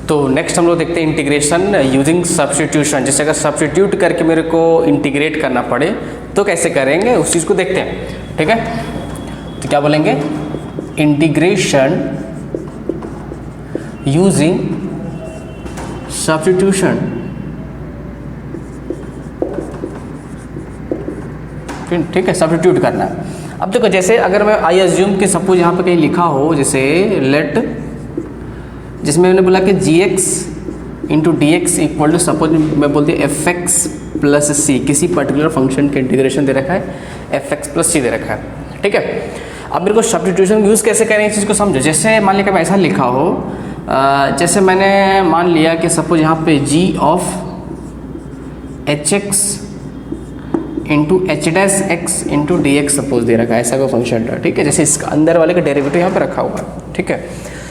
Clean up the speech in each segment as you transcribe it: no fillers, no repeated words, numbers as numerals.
तो नेक्स्ट हम लोग देखते हैं इंटीग्रेशन यूजिंग सब्स्टिट्यूशन। जैसे अगर सब्स्टिट्यूट करके मेरे को इंटीग्रेट करना पड़े तो कैसे करेंगे उस चीज़ को देखते हैं। ठीक है, तो क्या बोलेंगे, इंटीग्रेशन यूजिंग सब्स्टिट्यूशन। ठीक है, सब्स्टिट्यूट करना है। अब देखो जैसे अगर मैं आई अज्यूम कि सपोज यहाँ पे कहीं लिखा हो जैसे लेट, जिसमें मैंने बोला कि g x into D x equal to suppose मैं बोलती हूँ एफ एक्स प्लस सी, किसी पर्टिकुलर फंक्शन के इंटीग्रेशन दे रखा है, एफ एक्स प्लस सी दे रखा है। ठीक है, अब मेरे को सब्स्टिट्यूशन यूज़ कैसे करें इस चीज़ को समझो। जैसे मान लिया कि ऐसा लिखा हो, जैसे मैंने मान लिया कि सपोज यहाँ पे g of h x into h dash x into D x suppose दे रखा है, ऐसा कोई फंक्शन था। ठीक है, जैसे इसका अंदर वाले का डेरिवेटिव यहाँ पे रखा हुआ है। ठीक है,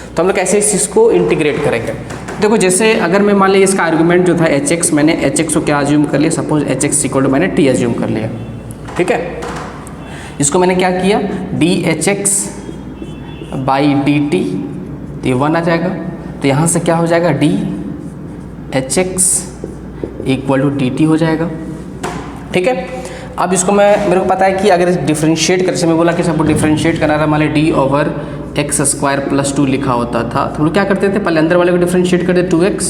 तो हम लोग कैसे इस चीज़ को इंटीग्रेट करेंगे। देखो जैसे अगर मैं मान लिया इसका आर्गुमेंट जो था एच एक्स, मैंने एच एक्स को क्या अज्यूम कर लिया, suppose H X equal to मैंने टी अज्यूम कर लिया। ठीक है, इसको मैंने क्या किया, D H X by D T, तो ये 1 आ जाएगा। तो यहाँ से क्या हो जाएगा, D H X equal to D T हो जाएगा। ठीक है, अब इसको मेरे को पता है कि अगर डिफ्रेंशिएट कर, जैसे मैं बोला कि सब डिफ्रेंशिएट करना था, मान ली d over x square plus 2 लिखा होता था, तो हम लोग क्या करते थे, पहले अंदर वाले को डिफ्रेंशिएट करते 2x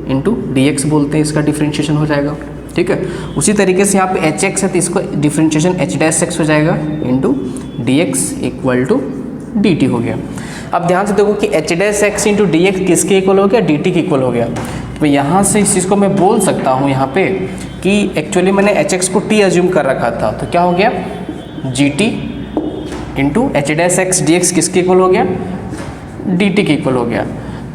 इंटू डी एक्स बोलते हैं, इसका डिफ्रेंशिएशन हो जाएगा। ठीक है, उसी तरीके से यहाँ पे एच एक्स है तो इसको डिफ्रेंशिएशन एच डैश एक्स हो जाएगा into D x equal to D T हो गया। अब ध्यान से देखो कि H dash x into D X किसके इक्वल हो गया, डी टी के इक्वल हो गया। तो यहाँ से इस चीज़ को मैं बोल सकता हूँ यहाँ पे कि एक्चुअली मैंने एच एक्स को टी अज्यूम कर रखा था, तो क्या हो गया, G T into h dash x D X किसके इक्वल हो गया, डी टी के इक्वल हो गया।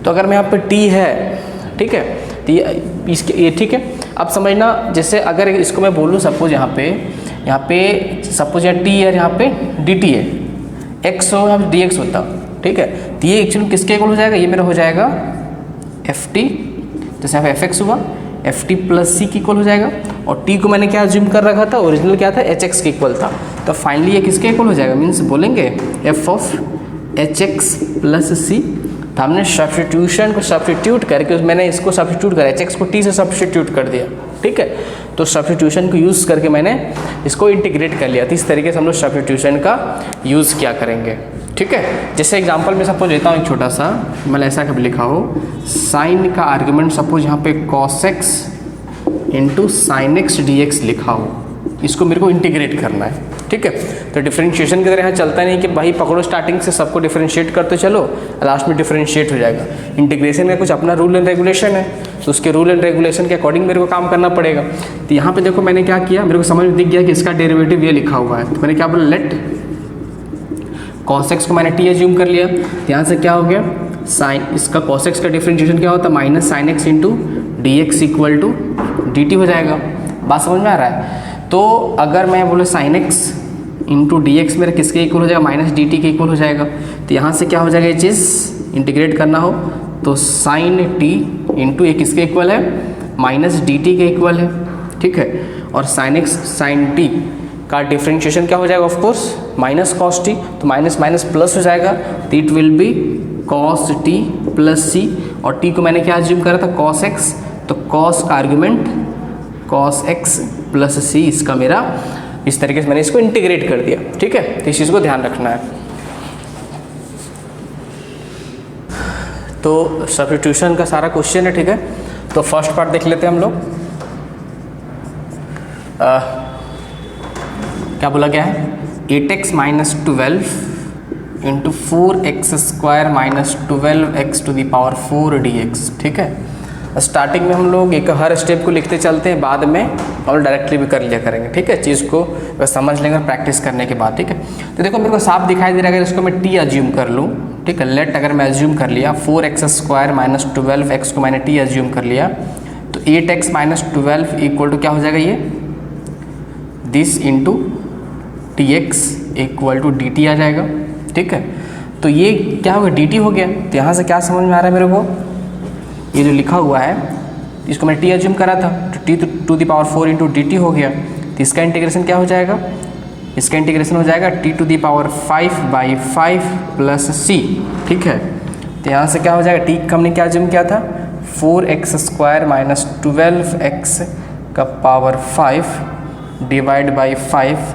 तो अगर मैं यहाँ पे टी है, ठीक है, तो ये ठीक है। अब समझना, जैसे अगर इसको मैं बोलूँ सपोज यहाँ पे सपोज यहाँ टी है, यहाँ पे डी टी है, एक्स हो यहाँ डी एक्स होता। ठीक है, तो ये एक्चुअली किसके इक्वल हो जाएगा, ये मेरा हो जाएगा एफ टी, जैसे यहाँ पे एफ एक्स हुआ, एफ टी प्लस सी की इक्वल हो जाएगा। और टी को मैंने क्या अज्यूम कर रखा था, ओरिजिनल क्या था, एच एक्स के इक्वल था। तो फाइनली ये किसके इक्वल हो जाएगा, मीन्स बोलेंगे f of h x plus c. तो हमने सब्स्टिट्यूशन को सब्स्टिट्यूट करके मैंने इसको सब्स्टिट्यूट करा, एच एक्स को टी से सब्स्टिट्यूट कर दिया। ठीक है, तो सब्स्टिट्यूशन को यूज़ करके मैंने इसको इंटीग्रेट कर लिया। तो इस तरीके से हम लोग सब्स्टिट्यूशन का यूज़ क्या करेंगे। ठीक है, जैसे एग्जांपल में सपोज लेता हूँ एक छोटा सा, मतलब ऐसा कभी लिखा हो, साइन का आर्गुमेंट सपोज यहाँ पे cos x into sine x D x लिखा हो, इसको मेरे को इंटीग्रेट करना है। ठीक है, तो डिफरेंशिएशन की तरह यहाँ चलता नहीं कि भाई पकड़ो स्टार्टिंग से सबको डिफरेंशिएट करते चलो, लास्ट में डिफरेंशिएट हो जाएगा। इंटीग्रेशन का कुछ अपना रूल एंड रेगुलेशन है, तो उसके रूल एंड रेगुलेशन के अकॉर्डिंग मेरे को काम करना पड़ेगा। तो यहाँ पे देखो मैंने क्या किया, मेरे को समझ में दिख गया कि इसका डेरिवेटिव ये लिखा हुआ है, तो मैंने क्या बोला, लेट कॉस एक्स को मैंने टी अज्यूम कर लिया। यहाँ से क्या हो गया, साइन, इसका कॉस एक्स का डिफरेंशिएशन क्या होता है, minus sine X into D x equal to D T हो जाएगा। बात समझ में आ रहा है। तो अगर मैं बोले sign X into D x मेरा किसके इक्वल हो जाएगा, माइनस डी टी के इक्वल हो जाएगा। तो यहाँ से क्या हो जाएगा, ये चीज़ इंटीग्रेट करना हो तो साइन टी इंटू ये किसके इक्वल है, माइनस डी टी के इक्वल है। ठीक है, और साइन एक्स साइन टी का डिफरेंशिएशन क्या हो जाएगा, of course minus cos t, तो माइनस माइनस प्लस हो जाएगा, तो it will be cos t plus c. और टी को मैंने क्या अज्यूम करा था, कॉस एक्स, तो कॉस का argument cos x plus c, इसका मेरा इस तरीके से मैंने इसको इंटीग्रेट कर दिया। ठीक है, तो इस चीज़ को ध्यान रखना है। तो सब्स्टिट्यूशन का सारा क्वेश्चन है। ठीक है, तो फर्स्ट पार्ट देख लेते हैं हम लोग। क्या बोला गया है, 8x minus 12 into 4x square minus 12x to the power 4 dx। ठीक है, स्टार्टिंग में हम लोग एक हर स्टेप को लिखते चलते हैं, बाद में और डायरेक्टली भी कर लिया करेंगे। ठीक है, चीज़ को बस समझ लेंगे प्रैक्टिस करने के बाद। ठीक है, तो देखो मेरे को साफ दिखाई दे रहा है, अगर इसको मैं टी अज्यूम कर लूँ, ठीक है, लेट अगर मैं अज्यूम कर लिया 4x स्क्वायर माइनस 12x को मैंने टी अज्यूम कर लिया, तो 8x माइनस 12 इक्वल टू क्या हो जाएगा, ये this into t x equal to D t आ जाएगा। ठीक है, तो ये क्या होगा, डी टी हो गया। तो यहाँ से क्या समझ में आ रहा है मेरे को, ये जो लिखा हुआ है इसको मैं टी अज्यूम करा था, तो T to the power 4 into D T हो गया। तो इसका इंटीग्रेशन क्या हो जाएगा, इसका इंटीग्रेशन हो जाएगा t to the power 5/5 plus c. ठीक है, तो यहाँ से क्या हो जाएगा, टी का हमने क्या अज्यूम किया था, 4x² माइनस 12x का power 5 divide by 5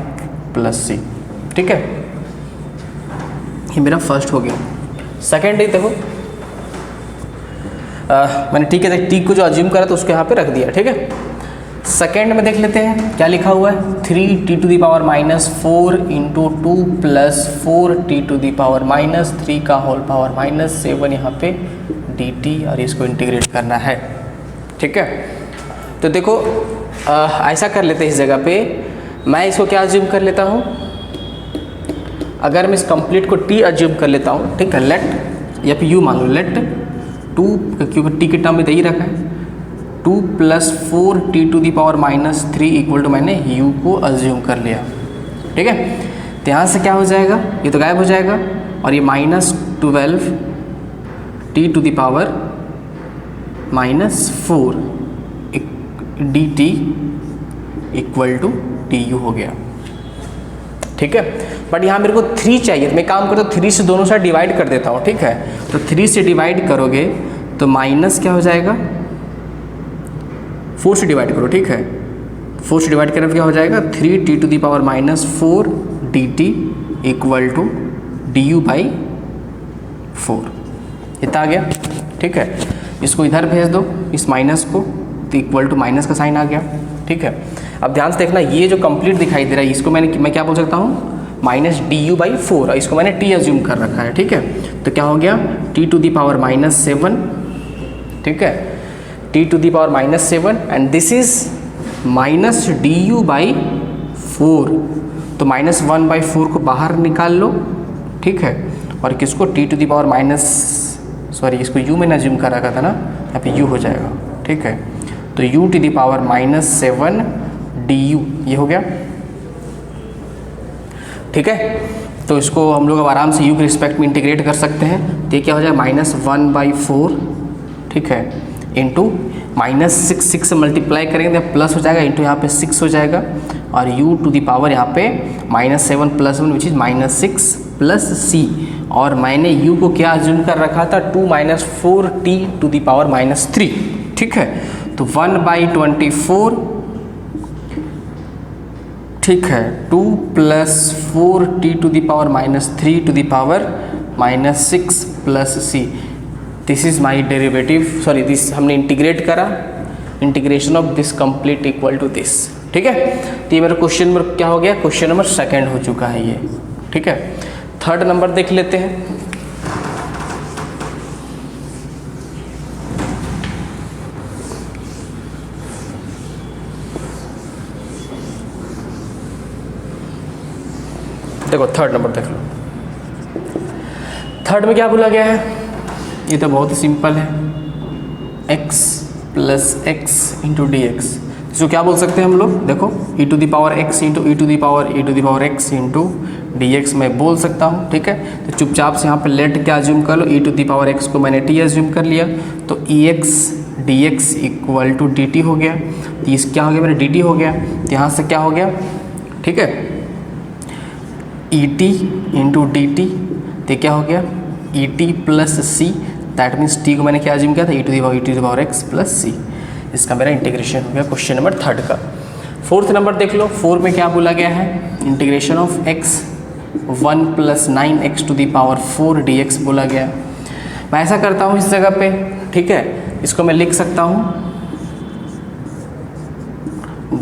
plus c। ठीक है, ये मेरा फर्स्ट हो गया। सेकेंड ही देखो मैंने ठीक है टी को जो अज्यूम करा तो उसको यहाँ पे रख दिया। ठीक है, सेकेंड में देख लेते हैं क्या लिखा हुआ है, 3t to the power minus 4 into 2 plus 4t to the power minus 3 का होल पावर माइनस 7 यहाँ पे dt, और इसको इंटीग्रेट करना है। ठीक है, तो देखो ऐसा कर लेते हैं, इस जगह पे मैं इसको क्या अज्यूम कर लेता हूँ, अगर मैं इस कंप्लीट को t अज्यूम कर लेता हूँ। ठीक है, लेट या फिर u मान लो, लेट 2, क्योंकि t के टर्म में यही रखा है, 2 plus 4t to the power minus 3 equal to मैंने u को अज्यूम कर लिया। ठीक है, तो यहाँ से क्या हो जाएगा, ये तो गायब हो जाएगा, और ये minus 12t to the power minus 4 dt equal to du हो गया। ठीक है, बट यहाँ मेरे को 3 चाहिए, तो मैं काम करता हूँ 3 से दोनों साइड डिवाइड कर देता हूँ। ठीक है, तो 3 से डिवाइड करोगे तो माइनस क्या हो जाएगा, 4 से डिवाइड करो। ठीक है, 4 से डिवाइड करें तो क्या हो जाएगा, 3t to the power minus 4 dt equal to du by 4, इतना आ गया। ठीक है, इसको इधर भेज दो इस माइनस को, तो इक्वल टू माइनस का साइन आ गया। ठीक है, अब ध्यान से देखना, ये जो कंप्लीट दिखाई दे रहा है इसको मैं क्या बोल सकता हूँ, माइनस du बाई 4, इसको मैंने t अज्यूम कर रखा है। ठीक है, तो क्या हो गया, t to the power minus 7। ठीक है, t to the power minus 7 and this is minus du by 4, तो माइनस 1 बाई 4 को बाहर निकाल लो। ठीक है, और किसको t to the power minus, sorry इसको u मैंने अज्यूम कर रखा था ना, यहाँ पे u हो जाएगा। ठीक है, तो u to the power minus 7 du, ये हो गया। ठीक है, तो इसको हम लोग अब आराम से u के रिस्पेक्ट में इंटीग्रेट कर सकते हैं, तो ये क्या हो जाएगा, माइनस 1 बाई 4। ठीक है, इंटू माइनस 6 से मल्टीप्लाई करेंगे तो प्लस हो जाएगा, इंटू यहाँ पे 6 हो जाएगा, और u टू दी पावर यहाँ पे minus 7 plus 1 which is minus 6 plus c, और मैंने u को क्या अज्यूम कर रखा था, 2 minus 4t to the power minus 3। ठीक है, तो 1 बाई 24। ठीक है, 2 plus 4t to the power minus 3 to the power minus 6 plus c, this is my derivative, sorry this हमने इंटीग्रेट करा, integration of this complete equal to this. ठीक है, तो ये मेरा क्वेश्चन नंबर क्या हो गया, क्वेश्चन नंबर सेकंड हो चुका है ये। ठीक है, थर्ड नंबर देख लेते हैं। देखो थर्ड नंबर देख लो, थर्ड में क्या बोला गया है, ये तो बहुत ही सिंपल है, x plus X into D X, इसको क्या बोल सकते हैं हम लोग, देखो e to the power x into e to the power x into D X मैं बोल सकता हूँ। ठीक है, तो चुपचाप से यहाँ पे लेट क्या अज्यूम कर लो, e to the power x को मैंने t अज्यूम कर लिया, तो ex dx equal to dt हो गया, तो इस क्या हो गया मेरा dt हो गया, तो यहाँ से क्या हो गया, ठीक है, et इंटू डी टी, तो क्या हो गया et plus c, that means t को मैंने क्या अज्यूम किया था, e to the power x plus c, इसका मेरा इंटीग्रेशन हो गया क्वेश्चन नंबर थर्ड का। फोर्थ नंबर देख लो, 4 में क्या बोला गया है, integration of x 1 plus 9x to the power 4 dx बोला गया। मैं ऐसा करता हूँ इस जगह पे, ठीक है, इसको मैं लिख सकता हूँ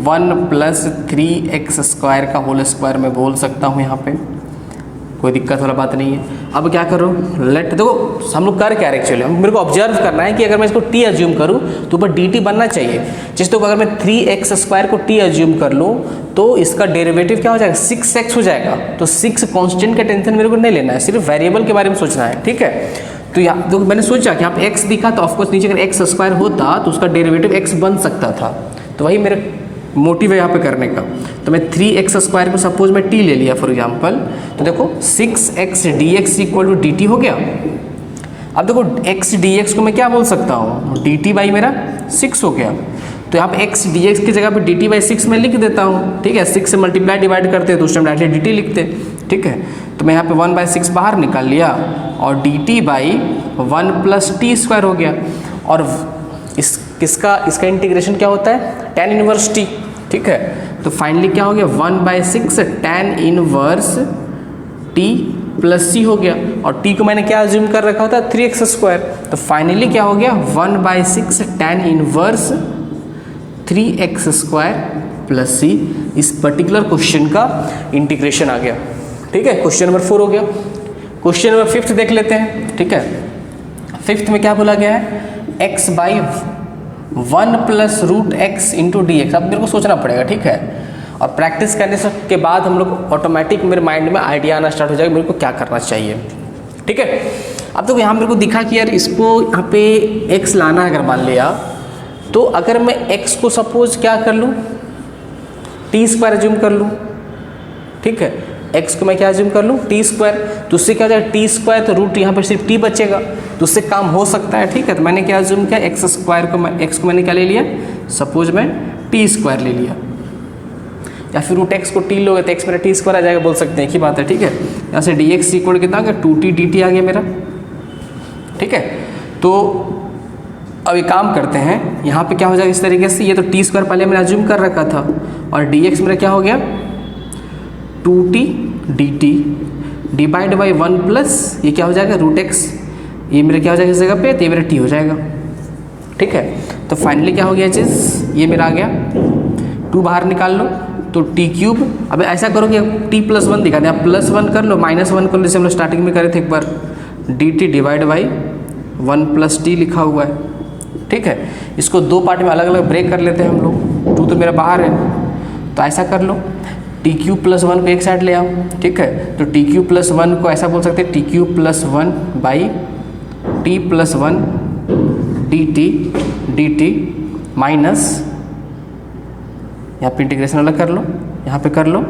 1 प्लस 3x स्क्वायर का होल स्क्वायर मैं बोल सकता हूँ, यहाँ पे कोई दिक्कत वाला बात नहीं है। अब क्या करो, लेट, देखो हम लोग कर क्या रहे एक्चुअली, मेरे को ऑब्जर्व करना है कि अगर मैं इसको t अज्यूम करूँ तो ऊपर dt बनना चाहिए, जिस तो अगर मैं 3x स्क्वायर को t अज्यूम कर लूँ तो इसका डेरिवेटिव क्या हो जाएगा, 6x हो जाएगा। तो 6 कांस्टेंट का टेंशन मेरे को नहीं लेना है, सिर्फ वेरिएबल के बारे में सोचना है। ठीक है, तो यहाँ तो मैंने सोचा कि यहाँ पे x दिखा, तो ऑफकोर्स नीचे अगर x स्क्वायर होता तो उसका डेरिवेटिव x बन सकता था, तो वही मेरे मोटिव है यहाँ पे करने का। तो मैं 3x स्क्वायर को सपोज मैं t ले लिया फॉर एग्जांपल, तो देखो 6x dx equal to dt हो गया। अब देखो x dx को मैं क्या बोल सकता हूँ, dt बाई मेरा 6 हो गया, तो यहाँ पे x dx की जगह पे dt बाई 6 मैं लिख देता हूँ। ठीक है, 6 से मल्टीप्लाई डिवाइड करते हैं तो उस टाइम डायरेक्टली dt लिखते। ठीक है, तो मैं यहाँ पे 1 बाई 6 बाहर निकाल लिया और dt by 1 plus T square हो गया। और इसका इंटीग्रेशन क्या होता है, tan इनवर्स t, ठीक है। तो फाइनली क्या हो गया 1/6 tan inverse t plus c हो गया, और t को मैंने क्या अज्यूम कर रखा होता है 3x²। तो फाइनली क्या हो गया 1/6 tan inverse 3x² plus c। इस पर्टिकुलर क्वेश्चन का इंटीग्रेशन आ गया, ठीक है। क्वेश्चन नंबर 4 हो गया। क्वेश्चन नंबर 5 देख लेते हैं, ठीक है। 5 में क्या बोला गया है, x/1 plus root X into D X. अब मेरे को सोचना पड़ेगा, ठीक है, और प्रैक्टिस करने के बाद हम लोग ऑटोमेटिक मेरे माइंड में आइडिया आना स्टार्ट हो जाएगा मेरे को क्या करना चाहिए, ठीक है। अब तो यहाँ मेरे को दिखा कि यार इसको यहाँ पे x लाना है, अगर मान लिया तो अगर मैं x को सपोज क्या कर लूँ t² अज्यूम कर लूँ, ठीक है। x को मैं क्या अज्यूम कर लूँ t², तो उससे क्या हो जाएगा t² तो रूट यहाँ पर सिर्फ t बचेगा, तो उससे काम हो सकता है, ठीक है। तो मैंने क्या अज्यूम किया x² को x को मैंने क्या ले लिया, सपोज मैं t² ले लिया, या फिर रूट x को t लोगे तो x मेरा t² आ जाएगा, बोल सकते हैं, एक ही बात है, ठीक है। यहाँ से dx इक्वल कितना आ गया 2t dt आ गया मेरा, ठीक है। तो अब एक काम करते हैं, यहाँ पे क्या हो जाएगा इस तरीके से, ये तो t² पहले मैंने अज्यूम कर रखा था, और dx मेरा क्या हो गया 2t dt divide by 1 plus ये क्या हो जाएगा रूट x, ये मेरा क्या हो जाएगा इस जगह पे, तो ये मेरा t हो जाएगा, ठीक है। तो फाइनली क्या हो गया चीज़, ये मेरा आ गया 2 बाहर निकाल लो तो t³। अब ऐसा करो कि t+1 दिखा दें, आप +1 कर लो -1 कर लो, जैसे हम लोग स्टार्टिंग में करे थे एक बार, dt divide by 1 plus t लिखा हुआ है, ठीक है। इसको 2 पार्ट में अलग अलग ब्रेक कर लेते हैं हम लोग, 2 तो मेरा बाहर है, तो ऐसा कर लो t³+1 को एक साइड ले आओ, ठीक है। तो t³+1 को ऐसा बोल सकते हैं t³+1 by t+1 dt minus, यहाँ पे इंटीग्रेशन अलग कर लो, यहाँ पे कर लो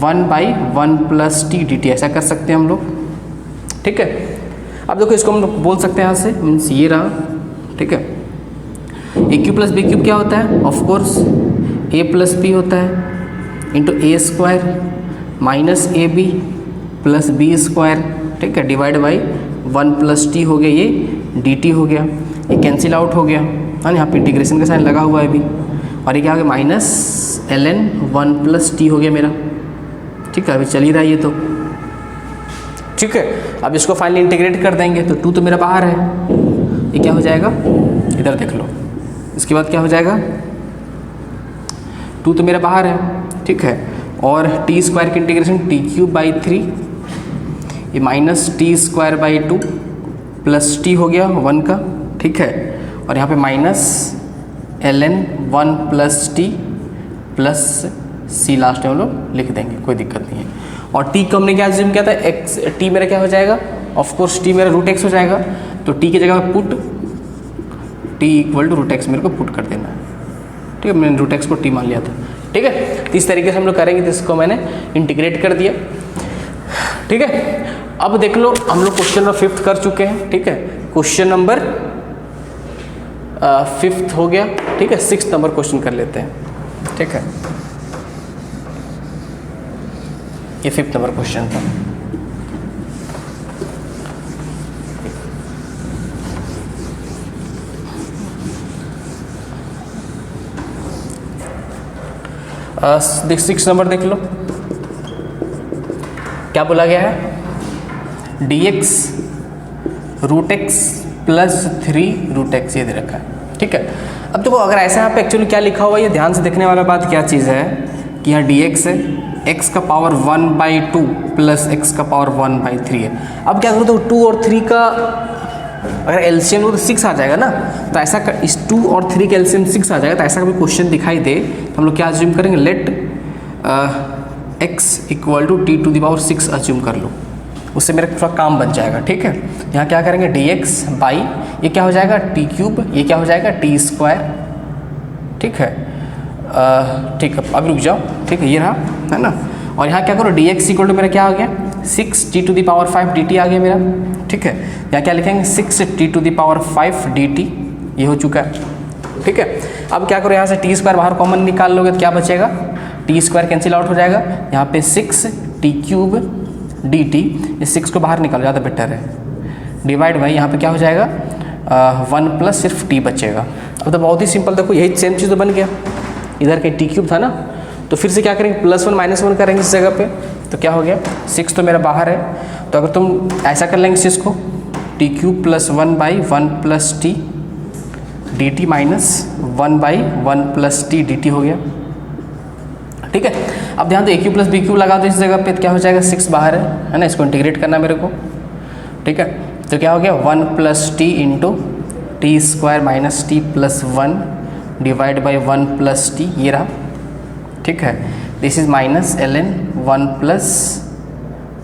1/1 प्लस t dt, ऐसा कर सकते हैं हम लोग, ठीक है। अब देखो इसको हम लोग बोल सकते हैं यहाँ से, मीन्स ये रहा, ठीक है। a³ प्लस b³ क्या होता है, ऑफकोर्स a प्लस b होता है into a² minus ab plus b², ठीक है, डिवाइड बाई 1 प्लस t हो गया, ये dt हो गया, ये कैंसिल आउट हो गया, हाँ। यहाँ पे इंटीग्रेशन का साइन लगा हुआ है अभी, और ये क्या हो गया माइनस ln 1 प्लस t हो गया मेरा, ठीक है। अभी चल ही रहा है ये तो, ठीक है। अब इसको फाइनली इंटीग्रेट कर देंगे तो 2 तो मेरा बाहर है, ये क्या हो जाएगा, इधर देख लो, इसके बाद क्या हो जाएगा 2 तो मेरा बाहर है, ठीक है। और t² की इंटीग्रेशन t³/3, ये माइनस t²/2 प्लस t हो गया 1 का, ठीक है। और यहाँ पे minus ln 1 plus t plus c last में हम लोग लिख देंगे, कोई दिक्कत नहीं है। और t को हमने क्या अज्यूम किया था, x t मेरा क्या हो जाएगा, ऑफकोर्स t मेरा रूट x हो जाएगा, तो t की जगह put t equal to root x मेरे को पुट कर देना है, ठीक है। मैंने रूट x को t मान लिया था, ठीक है। तो इस तरीके से हम लोग करेंगे, जिसको मैंने इंटीग्रेट कर दिया, ठीक है। अब देख लो हम लोग क्वेश्चन नंबर 5 कर चुके हैं, ठीक है। क्वेश्चन नंबर 5 हो गया, ठीक है। 6 नंबर क्वेश्चन कर लेते हैं, ठीक है। ये 5 नंबर क्वेश्चन था। देख 6 नंबर देख लो, क्या बोला गया है, dx root x plus 3 root x, ये दे रखा है, ठीक है। अब देखो अगर ऐसा यहाँ पे एक्चुअली क्या लिखा हुआ है, ये ध्यान से देखने वाला बात क्या चीज़ है कि यहाँ dx है, x का पावर 1/2 प्लस x का पावर 1/3 है। अब क्या करो तो 2 और 3 का अगर एलसीएम हो तो 6 आ जाएगा ना, तो ऐसा इस 2 और 3 का एलसीएम 6 आ जाएगा। तो ऐसा कभी क्वेश्चन दिखाई दे तो हम लोग क्या अज्यूम करेंगे, let x equal to t⁶ assume कर लो, उससे मेरा थोड़ा काम बन जाएगा, ठीक है। यहाँ क्या करेंगे dx बाई ये क्या हो जाएगा t³, ये क्या हो जाएगा t², ठीक है। ठीक है, अब रुक जाओ, ठीक है, ये रहा, है ना। और यहाँ क्या करो dx इक्वल टू मेरा क्या आ गया 6t⁵ dt आ गया मेरा, ठीक है। यहाँ क्या लिखेंगे 6t⁵ dt, ये हो चुका है, ठीक है। अब क्या करो यहाँ से t² बाहर कॉमन निकाल लोगे तो क्या बचेगा, t² कैंसिल आउट हो जाएगा, यहाँ पे 6t³ dt, इस 6 को बाहर निकालो, ज़्यादा बेटर है, डिवाइड बाई यहाँ पे क्या हो जाएगा 1 प्लस सिर्फ टी बचेगा। अब तो बहुत ही सिंपल, देखो यही सेम चीज़ तो बन गया, इधर कहीं टी क्यूब था ना, तो फिर से क्या करेंगे +1 -1 करेंगे इस जगह पे, तो क्या हो गया 6 तो मेरा बाहर है, तो अगर तुम ऐसा कर लेंगे इस को t³ + 1/1 + t dt minus 1/1 + t dt हो गया। ठीक है, अब ध्यान दो a³ + b³ लगा दो इस जगह पे, तो क्या हो जाएगा 6 बाहर है ना, इसको इंटीग्रेट करना मेरे को। ठीक है, तो क्या हो गया 1 + t × t² - t + 1 divide by 1 + t, ये रहा। ठीक है, दिस इज -ln 1 +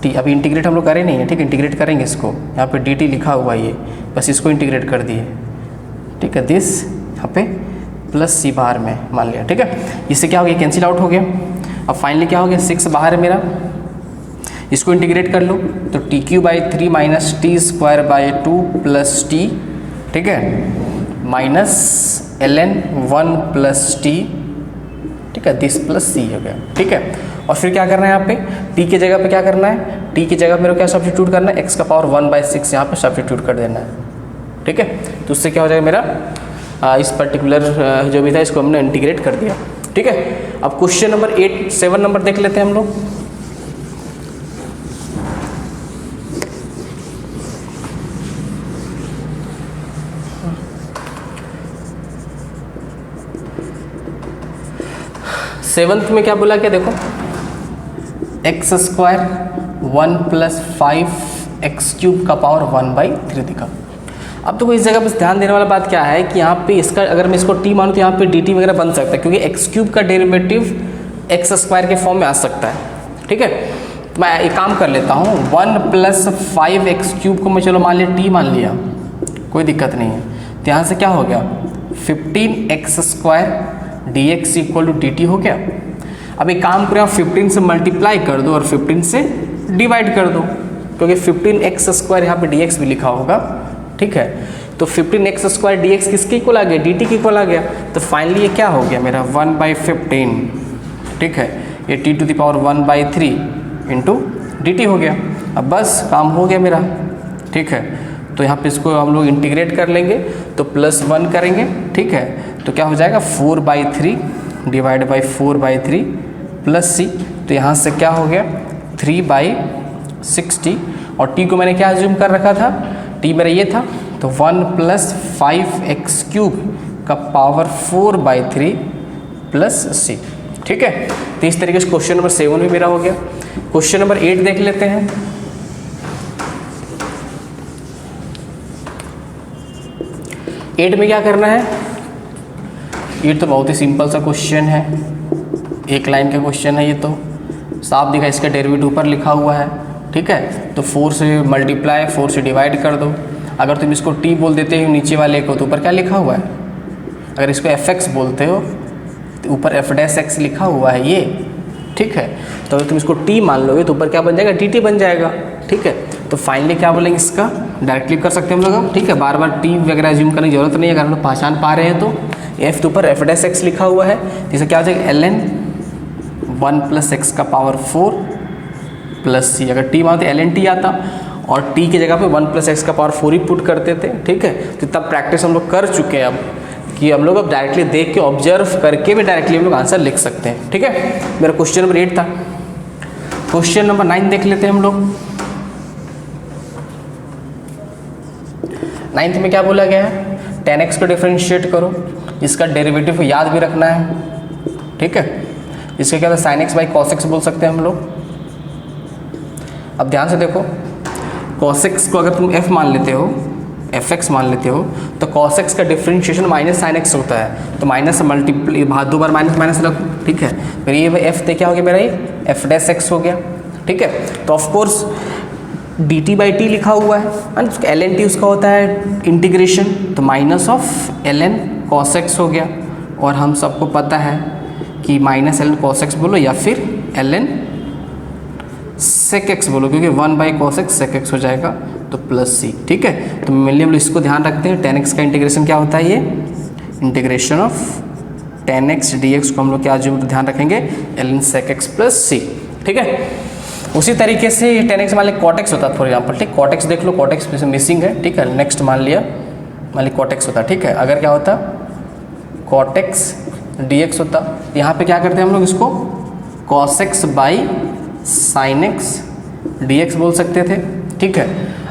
t। अभी इंटीग्रेट हम लोग करें नहीं है, ठीक है, इंटीग्रेट करेंगे इसको, यहाँ पे dt लिखा हुआ है ये, बस इसको इंटीग्रेट कर दिए। ठीक है, दिस यहाँ पे +c बाहर में मान लिया। ठीक है, इससे क्या हो गया कैंसिल आउट हो गया। अब फाइनली क्या हो गया 6 बाहर है मेरा, इसको इंटीग्रेट कर लो तो t³ / 3 - t² / 2 + t। ठीक है, -ln 1 + t। ठीक है, दिस +c हो गया। ठीक है, और फिर क्या करना है यहाँ पे t की जगह पे क्या करना है, t की जगह मेरे को क्या सब्स्टिट्यूट करना है, x⁴ यहाँ पे सब्स्टिट्यूट कर देना है। ठीक है, तो उससे क्या हो जाएगा मेरा इस पर्टिकुलर जो भी था इसको हमने इंटीग्रेट कर दिया। ठीक है, अब क्वेश्चन नंबर 7 नंबर देख लेते हैं हम लोग। सेवंथ में क्या बोला, क्या देखो x² 1 + 5x³ का पावर 1/3 दिखा। अब तो इस जगह पर ध्यान देने वाला बात क्या है कि यहाँ पे इसका अगर मैं इसको t मानूँ तो यहाँ पे dt वगैरह बन सकता है, क्योंकि x³ का डेरिवेटिव x² के फॉर्म में आ सकता है। ठीक है, तो मैं एक काम कर लेता हूँ 1 + 5x³ को मैं चलो मान लिया t मान लिया, कोई दिक्कत नहीं है। तो यहाँ से क्या हो गया 15x² dx = dt हो गया। अब एक काम करें, आप 15 से मल्टीप्लाई कर दो और 15 से डिवाइड कर दो, क्योंकि 15x² यहाँ पे dx भी लिखा होगा। ठीक है, तो 15x² dx किसके इक्वल आ गया, dt के इक्वल आ गया। तो फाइनली ये क्या हो गया मेरा 1/15। ठीक है, ये t⁻1/3 × dt हो गया। अब बस काम हो गया मेरा। ठीक है, तो यहाँ पे इसको हम लोग इंटीग्रेट कर लेंगे तो +1 करेंगे। ठीक है, तो क्या हो जाएगा 4/3 डिवाइड बाई 4/3 + c। तो यहाँ से क्या हो गया 3/60, और t को मैंने क्या अज्यूम कर रखा था, t मेरा ये था, तो 1 + 5x³ का पावर 4/3 + c। ठीक है, तो इस तरीके से क्वेश्चन नंबर 7 भी मेरा हो गया। क्वेश्चन नंबर 8 देख लेते हैं। एट में क्या करना है, ये तो बहुत ही सिंपल सा क्वेश्चन है, एक लाइन का क्वेश्चन है, ये तो साफ दिखा, इसका डेरिवेटिव ऊपर लिखा हुआ है। ठीक है, तो 4 से मल्टीप्लाई 4 से डिवाइड कर दो। अगर तुम इसको t बोल देते हो नीचे वाले को तो ऊपर क्या लिखा हुआ है, अगर इसको fx बोलते हो तो ऊपर f' लिखा हुआ है ये। ठीक है, तो अगर तुम इसको t मान लोगे तो ऊपर क्या बन जाएगा dt बन जाएगा। ठीक है, तो फाइनली क्या बोलेंगे इसका डायरेक्टली कर सकते हैं हम लोग। ठीक है, बार बार t वगैरह अज्यूम करने की जरूरत नहीं है, अगर हम लोग पहचान पा रहे हैं तो f तो ऊपर f' लिखा हुआ है, जिससे क्या हो जाएगा ln 1 + x का पावर 4 + c। अगर t मानते ln t आता और t की जगह पे 1 + x का पावर 4 ही पुट करते थे। ठीक है, तो तब प्रैक्टिस हम लोग कर चुके हैं अब, कि हम लोग अब डायरेक्टली देख के ऑब्जर्व करके भी डायरेक्टली हम लोग आंसर लिख सकते हैं। ठीक है, मेरा क्वेश्चन नंबर 8 था। क्वेश्चन नंबर 9 देख लेते हैं हम लोग। 9th में क्या बोला गया है, tan x को डिफ्रेंशिएट करो, इसका डेरिवेटिव याद भी रखना है। ठीक है, इसका क्या होता है sin x cos x बोल सकते हैं हम लोग। अब ध्यान से देखो, cos x को अगर तुम f मान लेते हो, fx मान लेते हो, तो cos x का डिफ्रेंशिएशन -sin x होता है, तो माइनस से मल्टीप्लाई 2 बार माइनस रखो। ठीक है, फिर ये f क्या हो गया मेरा, ये f' हो गया। ठीक है, तो ऑफकोर्स dt/t लिखा हुआ है, ln t उसका होता है इंटीग्रेशन, तो -ln cos x हो गया। और हम सबको पता है कि -ln cos x बोलो या फिर ln sec x बोलो, क्योंकि 1/cos x sec x हो जाएगा, तो +c। ठीक है, तो मेनली हम लोग इसको ध्यान रखते हैं, tan x का इंटीग्रेशन क्या होता है, ये integration of tan x dx को हम लोग क्या ध्यान रखेंगे, ln sec x + c। ठीक है, उसी तरीके से tan x मान लिया cot x होता है फॉर एग्जाम्पल। ठीक, cot x देख लो, cot x मिसिंग है। ठीक है, नेक्स्ट मान लिया मान ली cot x होता, ठीक है। अगर क्या होता cot x dx होता, यहाँ पे क्या करते हैं हम लोग इसको cos x by sin x dx बोल सकते थे, ठीक है।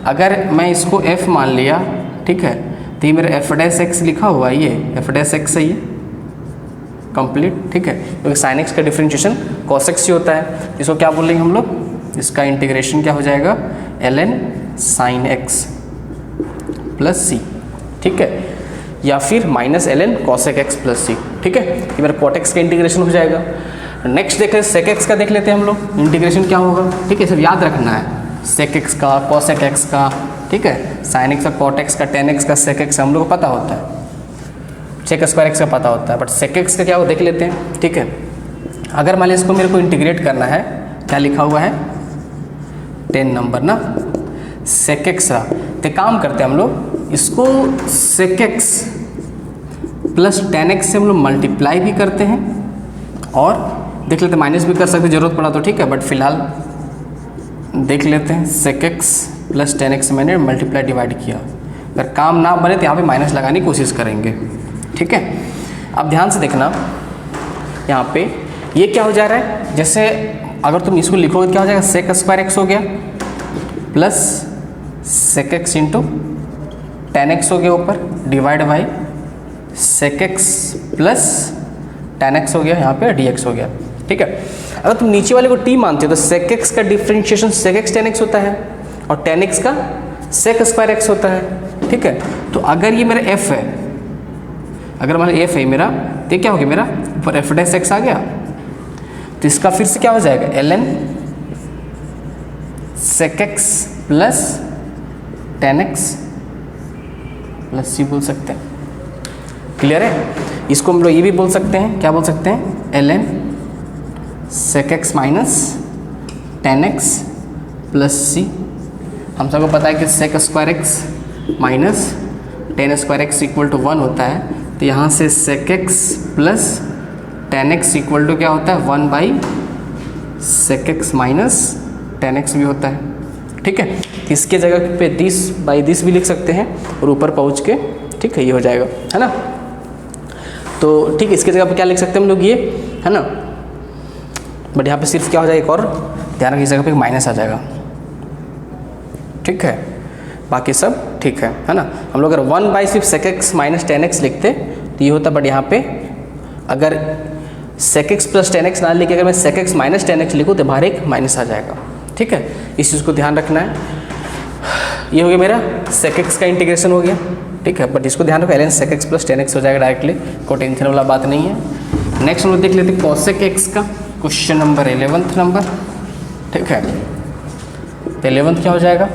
अगर मैं इसको f मान लिया, ठीक है, तो ये मेरा f डैश x लिखा हुआ है, ये f डैश x है ये कंप्लीट, ठीक है, क्योंकि sin x का डिफरेंशिएशन cos x ही होता है। इसको क्या बोलेंगे हम लोग, इसका इंटीग्रेशन क्या हो जाएगा ln sin x plus c, ठीक है, या फिर minus ln cosec x plus c, ठीक है। ये मेरा cot x का इंटीग्रेशन हो जाएगा। नेक्स्ट देख रहे sec x का देख लेते हैं हम लोग, इंटीग्रेशन क्या होगा, ठीक है, सब याद रखना है, sec x का, cosec x का, ठीक है, sin x का, cot x का, tan x का, sec x हम लोग को पता होता है, sec स्क्वायर x का पता होता है, बट sec x का क्या वो देख लेते हैं, ठीक है। अगर मान लीजिए इसको मेरे को इंटीग्रेट करना है, क्या लिखा हुआ है 10 नंबर ना, sec x रहा, तो काम करते हैं हम लोग इसको sec x plus tan x से हम लोग मल्टीप्लाई भी करते हैं और देख लेते हैं माइनस भी कर सकते हैं जरूरत पड़ा तो, ठीक है, बट फिलहाल देख लेते हैं sec x plus tan x मैंने मल्टीप्लाई डिवाइड किया, अगर काम ना बने तो यहाँ पे माइनस लगाने की कोशिश करेंगे, ठीक है। अब ध्यान से देखना, यहाँ पे ये क्या हो जा रहा है, जैसे अगर तुम इसको लिखोगे तो क्या हो जाएगा sec स्क्वायर x हो गया plus sec x into tan x हो गया ऊपर divide by sec x plus tan x हो गया, यहाँ पे dx हो गया, ठीक है। अगर तुम नीचे वाले को t मानते हो तो sec x का differentiation sec x tan x होता है और tan x का sec स्क्वायर x होता है, ठीक है। तो अगर ये मेरा f है, अगर मान लो f है मेरा, तो क्या हो गया मेरा ऊपर f डैश x आ गया, तो इसका फिर से क्या हो जाएगा ln sec x plus tan x plus c बोल सकते हैं, क्लियर है। इसको हम लोग ये भी बोल सकते हैं, क्या बोल सकते हैं ln sec x minus tan x plus c। हम सबको पता है कि sec square x minus tan square x equal to 1 होता है, तो यहाँ से sec x plus tan x equal to क्या होता है 1 by sec x minus tan x भी होता है, ठीक है। इसके जगह पे 10 बाई 10 भी लिख सकते हैं और ऊपर पहुँच के, ठीक है, ये हो जाएगा, है ना। तो ठीक, इसके जगह पे क्या लिख सकते हैं हम लोग, ये है ना, बट यहाँ पे सिर्फ क्या हो जाएगा, एक और ध्यान रखिए, इस जगह पे माइनस आ जाएगा, ठीक है, बाकी सब ठीक है ना। हम लोग अगर 1 बाई सिर्फ sec x minus tan x लिखते तो ये होता, बट यहाँ पे अगर sec x plus tan x ना लिखे, अगर मैं sec x minus tan x लिखूँ तो बाहर एक माइनस आ जाएगा, ठीक है। इस चीज़ को ध्यान रखना है। ये हो गया मेरा sec x का इंटीग्रेशन हो गया, ठीक है, बट इसको ध्यान रखो ln sec x plus tan x हो जाएगा डायरेक्टली, कोई टेंशन वाला बात नहीं है। नेक्स्ट हम लोग देख लेते हैं cosec x का, क्वेश्चन नंबर 11th नंबर, ठीक है। तो 11th क्या हो जाएगा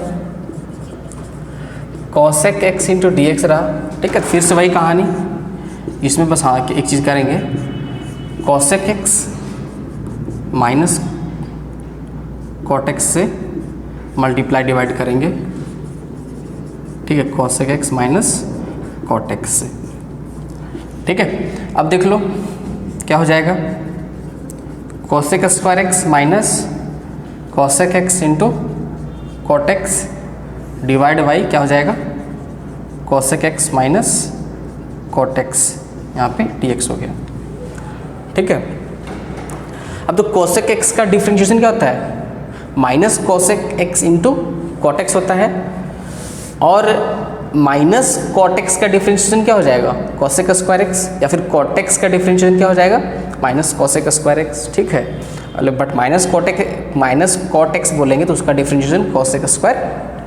cosec x into D x रहा, ठीक है। फिर से वही कहानी, इसमें बस हाँ एक चीज़ करेंगे, cosec x minus cot x से मल्टीप्लाई डिवाइड करेंगे, ठीक है, cosec x minus cot x से, ठीक है। अब देख लो क्या हो जाएगा cosec square x minus cosec x into cot x divide by क्या हो जाएगा cosec x minus cot x, यहाँ पे dx हो गया, ठीक है। अब तो cosec x का डिफरेंशिएशन क्या होता है, minus cosec x into cot x होता है, और माइनस cot x का डिफरेंशिएशन क्या हो जाएगा cosec स्क्वायर x, या फिर cot x का डिफरेंशिएशन क्या हो जाएगा माइनस cosec स्क्वायर x, ठीक है। बट माइनस cot x बोलेंगे तो उसका डिफरेंशिएशन cosec स्क्वायर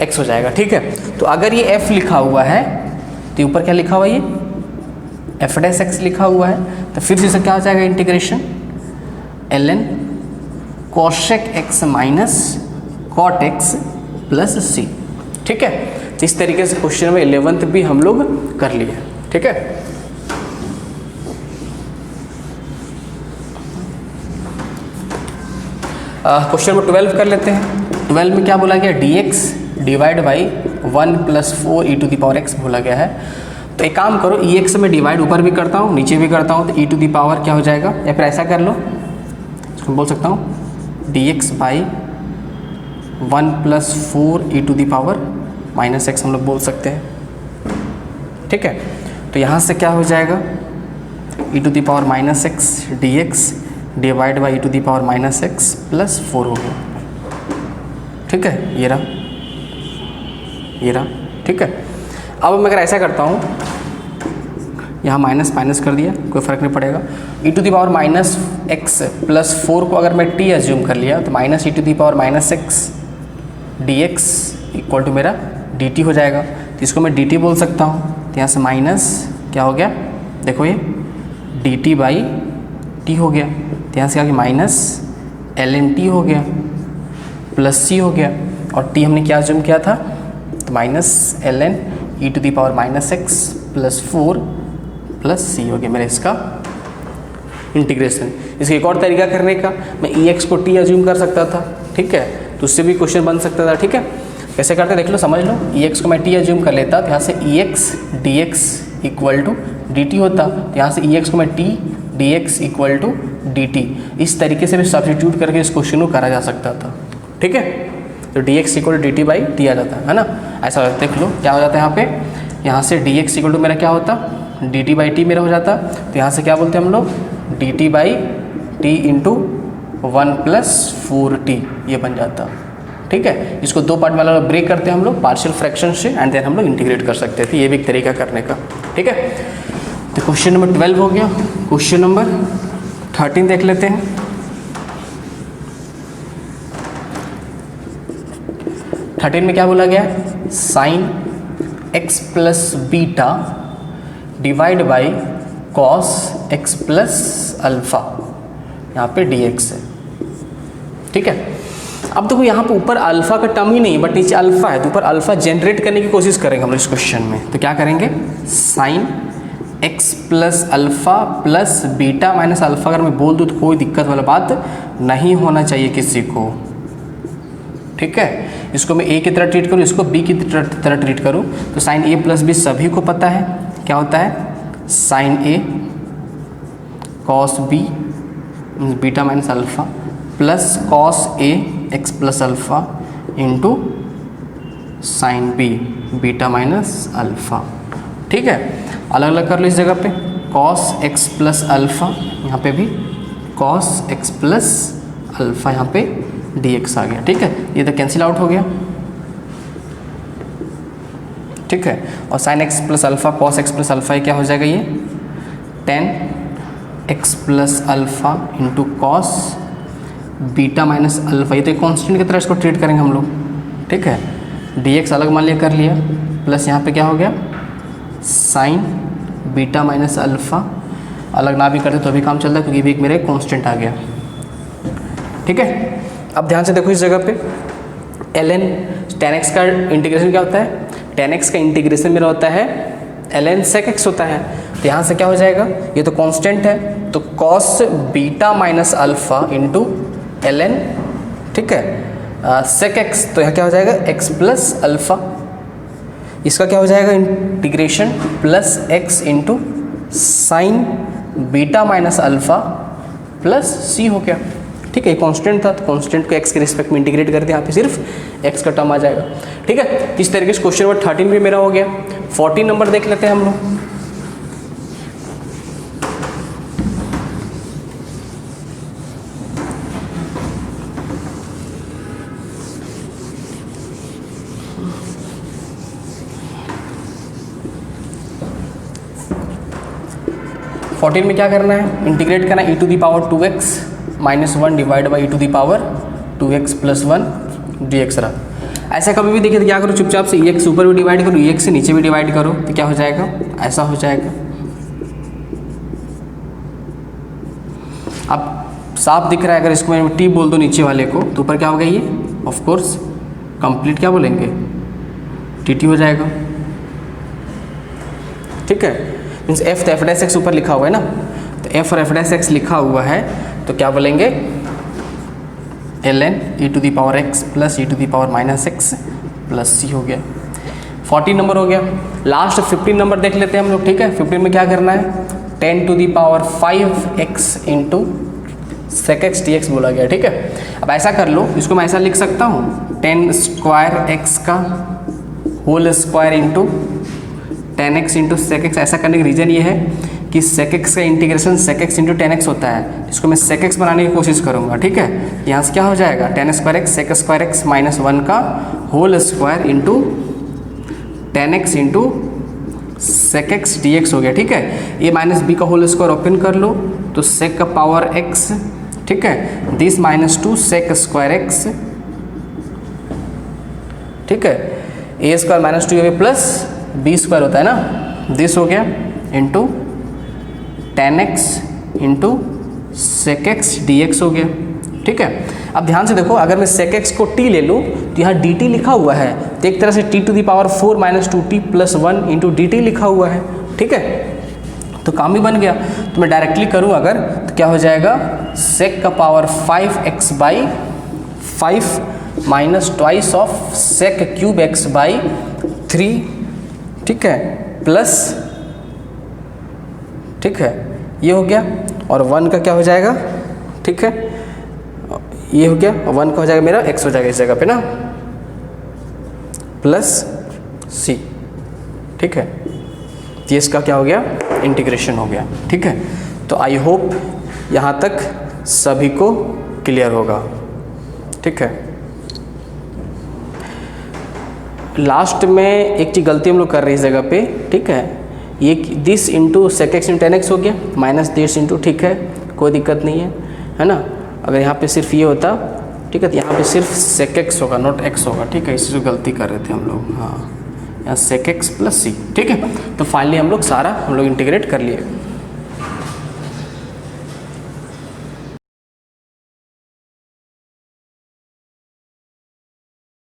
x हो जाएगा, ठीक है। तो अगर ये f लिखा हुआ है तो ऊपर क्या लिखा हुआ है, ये f डैश x लिखा हुआ है, तो फिर से क्या हो जाएगा integration ln cosec x minus cot x plus c, ठीक है। तो इस तरीके से क्वेश्चन में 11th भी हम लोग कर लिए, ठीक है। क्वेश्चन नंबर 12 कर लेते हैं। 12 में क्या बोला गया, dx divide by 1 plus 4 e to the power x बोला गया है। तो एक काम करो, ex में डिवाइड ऊपर भी करता हूँ नीचे भी करता हूँ, तो e टू द पावर क्या हो जाएगा, या फिर ऐसा कर लो, इसको बोल सकता हूँ dx by 1 plus 4 e to the power minus x हम लोग बोल सकते हैं, ठीक है। तो यहाँ से क्या हो जाएगा, e⁻⁻x dx divide by e⁻⁻x plus 4 हो गया। ठीक है, ये रहा, ठीक है। अब मैं अगर ऐसा करता हूँ, यहाँ माइनस माइनस कर दिया, कोई फ़र्क नहीं पड़ेगा। e⁻⁻x प्लस 4 को अगर मैं t एज्यूम कर लिया तो minus e⁻⁻x dx equal to मेरा dt हो जाएगा। तो इसको मैं dt बोल सकता हूँ। तो यहाँ से माइनस क्या हो गया, देखो ये dt बाई t हो गया। तो यहाँ से आगे माइनस ln t हो गया प्लस c हो गया, और t हमने क्या एज्यूम किया था, तो minus ln e⁻⁻x plus 4 plus c हो गया मेरा इसका इंटीग्रेशन। इसका एक और तरीका करने का, मैं ex को t एज्यूम कर सकता था, ठीक है, तो उससे भी क्वेश्चन बन सकता था। ठीक है, कैसे करते देख लो, समझ लो। ex को मैं t एज्यूम कर लेता तो यहाँ से ex dx equal to dt होता, तो यहाँ से ex को मैं t dx equal to dt, इस तरीके से भी सब्स्टिट्यूट करके इस क्वेश्चन को करा जा सकता था। ठीक है, तो dx equal to dt by t आ जाता है ना। ऐसा देख लो क्या हो जाता है यहाँ पे, यहाँ से dx इक्वल टू मेरा क्या होता, dt बाई t मेरा हो जाता। तो यहाँ से क्या बोलते हैं हम लोग, dt by t into 1 plus 4t, ये बन जाता। ठीक है, इसको दो पार्ट वाला ब्रेक करते हैं हम लोग पार्शियल फ्रैक्शन से, एंड देन हम लोग इंटीग्रेट कर सकते थे, ये भी एक तरीका करने का। ठीक है, तो क्वेश्चन नंबर 12 हो गया। क्वेश्चन नंबर 13 देख लेते हैं। थर्टीन में क्या बोला गया है, sine x plus beta divide by cos x plus alpha, यहाँ पे dx है। ठीक है, अब देखो यहाँ पे ऊपर अल्फा का टर्म ही नहीं बट नीचे अल्फा है, तो ऊपर अल्फा जनरेट करने की कोशिश करेंगे हम लोग इस क्वेश्चन में। तो क्या करेंगे, sine x plus alpha plus beta minus alpha अगर मैं बोल दूँ तो कोई दिक्कत वाला बात नहीं होना चाहिए किसी को। ठीक है, इसको मैं a की तरह ट्रीट करूँ, इसको b की तरह ट्रीट करूँ, तो साइन a प्लस b सभी को पता है क्या होता है, sine a cos b beta minus alpha plus cos a x plus alpha into sine b beta minus alpha. ठीक है, अलग अलग कर लो इस जगह पे, कॉस x प्लस अल्फा, यहाँ पे भी कॉस x प्लस अल्फा, यहाँ पे dx आ गया। ठीक है, ये तो कैंसिल आउट हो गया। ठीक है, और sine x plus alpha cos x plus alpha, ये क्या हो जाएगा, ये tan x plus alpha into cos beta minus alpha, ये तो कॉन्स्टेंट की तरह इसको ट्रीट करेंगे हम लोग। ठीक है, dx अलग मान लिया कर लिया, प्लस यहाँ पे क्या हो गया, साइन बीटा माइनस अल्फा, अलग ना भी करते तो भी काम चलता है क्योंकि भी एक मेरे कॉन्स्टेंट आ गया। ठीक है, अब ध्यान से देखो इस जगह पे ln tan x का इंटीग्रेशन क्या होता है, tan x का इंटीग्रेशन मेरा होता है ln sec x होता है। तो यहाँ से क्या हो जाएगा, ये तो कांस्टेंट है, तो cos beta minus alpha into ln, ठीक है, sec x, तो यहाँ क्या हो जाएगा x प्लस अल्फा, इसका क्या हो जाएगा integration plus x into sine beta minus alpha plus c हो गया। ठीक है, कांस्टेंट था तो कांस्टेंट को x के रिस्पेक्ट में इंटीग्रेट करते हैं, यहाँ पे सिर्फ x का टर्म आ जाएगा। ठीक है, इस तरीके से क्वेश्चन नंबर 13 भी मेरा हो गया। 14 नंबर देख लेते हैं हम लोग। फोर्टीन में क्या करना है, इंटीग्रेट करना है e⁻2x minus 1 divide by e⁻2x plus 1 dx रहा। ऐसा कभी भी देखिए तो क्या करो, चुपचाप से ex ऊपर भी डिवाइड करो, ex से नीचे भी डिवाइड करो, तो क्या हो जाएगा, ऐसा हो जाएगा। अब साफ दिख रहा है, अगर इसको मैं t बोल दो नीचे वाले को तो ऊपर क्या होगा, ये ऑफ कोर्स कंप्लीट क्या बोलेंगे, tt हो जाएगा। ठीक है, मीन्स f तो f' ऊपर लिखा हुआ है ना, तो f और f' लिखा हुआ है तो क्या बोलेंगे, ln e⁻x plus e⁻⁻x plus c हो गया। 14 नंबर हो गया। लास्ट 15 नंबर देख लेते हैं हम लोग। ठीक है, 15 में क्या करना है, 10⁵x into sec x dx बोला गया। ठीक है, अब ऐसा कर लो, इसको मैं ऐसा लिख सकता हूँ 10 स्क्वायर x का whole square into tan X into sec X. ऐसा करने का रीज़न ये है कि सेक एक्स का integration sec X into tan X होता है, इसको मैं सेक एक्स बनाने की कोशिश करूँगा, ठीक है। यहाँ से क्या हो जाएगा, tan square X sec square X minus 1 का whole square into tan X into sec X D X हो गया, ठीक है। ये माइनस बी का होल स्क्वायर ओपन कर लो तो सेक का पावर एक्स, ठीक है, this minus 2 sec square X, ठीक है, A square minus 2 A plus B square होता है ना, दिस हो गया into tan X into sec X D X हो गया, ठीक है। अब ध्यान से देखो, अगर मैं सेक एक्स को टी ले लूँ तो यहाँ डी टी लिखा हुआ है, तो एक तरह से T to the power 4 minus 2t plus 1 into D T लिखा हुआ है, ठीक है, तो काम भी बन गया। तो मैं डायरेक्टली करूँ अगर तो क्या हो जाएगा, सेक का power 5x by 5 minus twice of sec cube X by 3, ठीक है, प्लस, ठीक है, ये हो गया। और 1 का क्या हो जाएगा, ठीक है, ये हो गया, 1 का हो जाएगा मेरा x हो जाएगा इस जगह पे ना, प्लस c, ठीक है, ये इसका क्या हो गया, इंटीग्रेशन हो गया, ठीक है। तो आई होप यहाँ तक सभी को क्लियर होगा, ठीक है। लास्ट में एक चीज़ गलती हम लोग कर रहे हैं इस जगह पे, ठीक है, ये this into sec X into tan X हो गया माइनस दिस इंटू, ठीक है, कोई दिक्कत नहीं है ना। अगर यहाँ पे सिर्फ ये होता, ठीक है, तो यहाँ पे सिर्फ सेक एक्स होगा नॉट एक्स होगा, ठीक है, इसी से गलती कर रहे थे हम लोग, हाँ, यहाँ सेक एक्स प्लस सी, ठीक है। तो फाइनली हम लोग सारा इंटीग्रेट कर लिए।